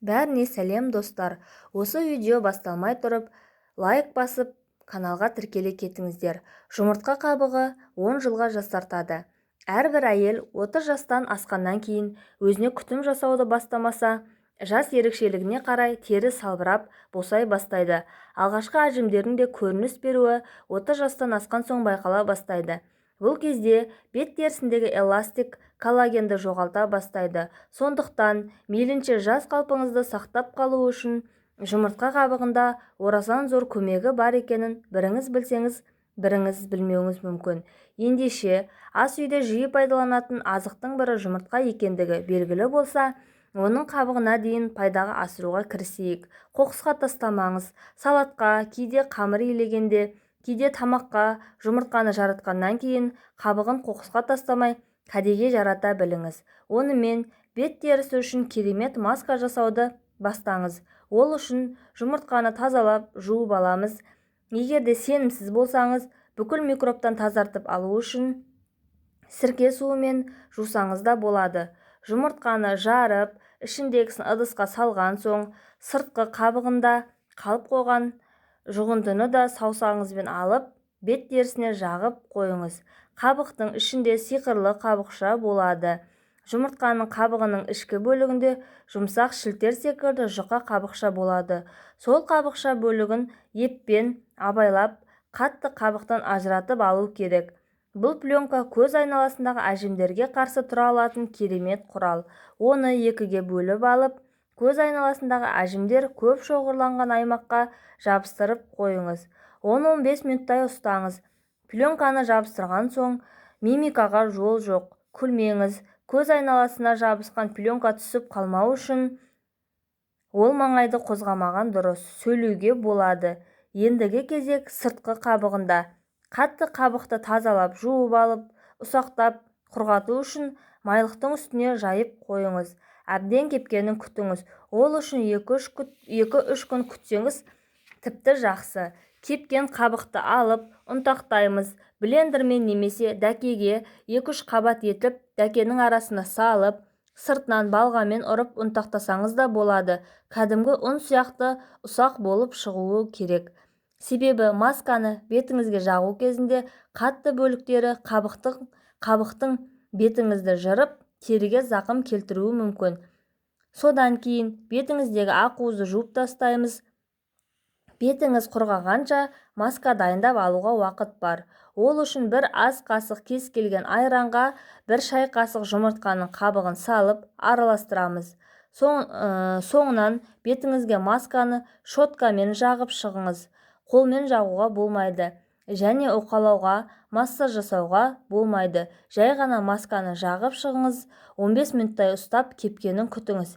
Бәріне сәлем достар. Осы видео басталмай тұрып, лайк басып, каналға тіркеле кетіңіздер. Жұмыртқа қабығы 10 жылға жасартады. Әрбір әйел 30 жастан асқаннан кейін өзіне күтім жасауды бастамаса, жас ерекшелігіне қарай тері салбырап, босай бастайды. Алғашқы әжімдердің де көрініс беруі 30 жастан асқан соң байқала бастайды. Бұл кезде бет терісіндегі эластик коллагенді жоғалта бастайды. Сондықтан мейлінше жас қалпыңызды сақтап қалу үшін жұмыртқа қабығында орасан зор көмегі бар екенін біріңіз білсеңіз, біріңіз білмеуіңіз мүмкін. Ендеше, ас үйде жиі пайдаланатын азықтың бірі жұмыртқа екендігі белгілі болса, оның қабығына дейін пайдаға асыруға кірісейік. Қоқысқа тастамаңыз. Салатқа, кейде қамыр илегенде, кейде тамаққа жұмыртқаны жаратқаннан кейін қабығын қоқысқа тастамай кәдеге жарата біліңіз. Онымен бет терісі үшін керемет маска жасауды бастаңыз. Ол үшін жұмыртқаны тазалап жуып аламыз. Егерде сенімсіз болсаңыз, бүкіл микробтан тазартып алу үшін сірке суымен жусаңыз да болады. Жұмыртқаны жарып, ішіндегісін ыдысқа салған соң, сыртқы қабығында қалып қойған жұғындыны да саусағыңызбен алып, бет терісіне жағып қойыңыз. Қабықтың ішінде сиқырлы қабықша болады. Жұмыртқаның қабығының ішкі бөлігінде жұмсақ шілтер секілді жұқа қабықша болады. Сол қабықша бөлігін еппен абайлап, қатты қабықтан ажыратып алу керек. Бұл пленка көз айналасындағы әжімдерге қарсы тұра алатын керемет құрал. Оны екіге бөліп алып, көз айналасындағы әжімдер көп шоғырланған аймаққа жабыстырып қойыңыз. 10-15 минуттай ұстаңыз. Пленканы жабыстырған соң, мимикаға жол жоқ. Күлмеңіз. Көз айналасына жабысқан пленка түсіп қалмау үшін ол маңайды қозғамаған дұрыс. Сөйлеуге болады. Ендігі кезек сыртқы қабығында. Қатты қабықты тазалап жуып алып, ұсақтап құрғату үшін майлықтың үстіне жайып қойыңыз. Әбден кепкенін күтіңіз. Ол үшін 2-3 күн күтсеңіз тіпті жақсы. Кепкен қабықты алып, ұнтақтаймыз. Блендермен немесе дәкеге 2-3 қабат етіп, дәкенің арасына салып, сыртынан балғамен ұрып ұнтақтасаңыз да болады. Кәдімгі ұн сияқты ұсақ болып шығуы керек. Себебі масканы бетіңізге жағу кезінде қатты бөліктері қабықтың бетіңізді жырып, теріге зақым келтіруі мүмкін. Содан кейін бетіңіздегі ақуызды жуып тастаймыз. Бетіңіз құрғағанша маска дайындап алуға уақыт бар. Ол үшін бір ас қасық кез келген айранға 1 шай қасық жұмыртқаның қабығын салып араластырамыз. Соңынан бетіңізге масканы щоткамен жағып шығыңыз. Қолмен жағуға болмайды. Және уқалауға, массаж жасауға болмайды. Жай ғана масканы жағып шығыңыз. 15 минуттай ұстап кепкенін күтіңіз.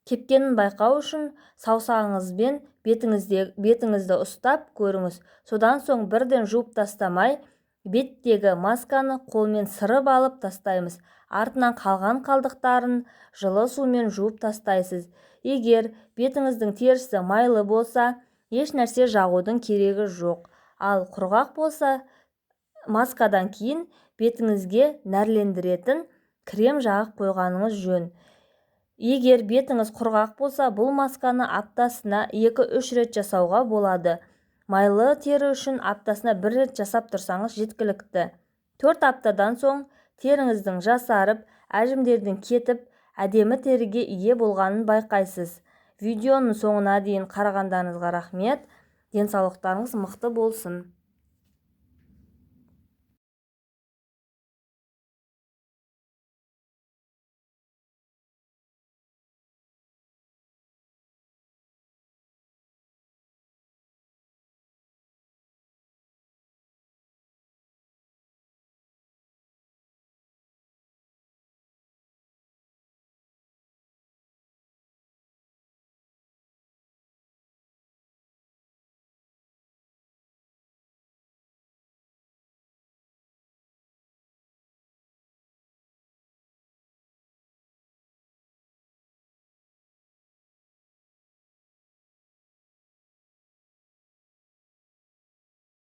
Кепкенін байқау үшін саусағыңызбен бетіңізді ұстап көріңіз. Содан соң бірден жуып тастамай, беттегі масканы қолмен сырып алып тастаймыз. Артынан қалған қалдықтарын жылы сумен жуып тастайсыз. Егер бетіңіздің терісі майлы болса, еш нәрсе жағудың керегі жоқ. Ал құрғақ болса, маскадан кейін бетіңізге нәрлендіретін крем жағып қойғаныңыз жөн. Егер бетіңіз құрғақ болса, бұл масканы аптасына 2-3 рет жасауға болады. Майлы тері үшін аптасына 1 рет жасап тұрсаңыз жеткілікті. 4 аптадан соң теріңіздің жасарып, әжімдердің кетіп, әдемі теріге ие болғанын байқайсыз. Видеоның соңына дейін қарағандарыңызға рахмет. Денсаулықтарыңыз мықты болсын.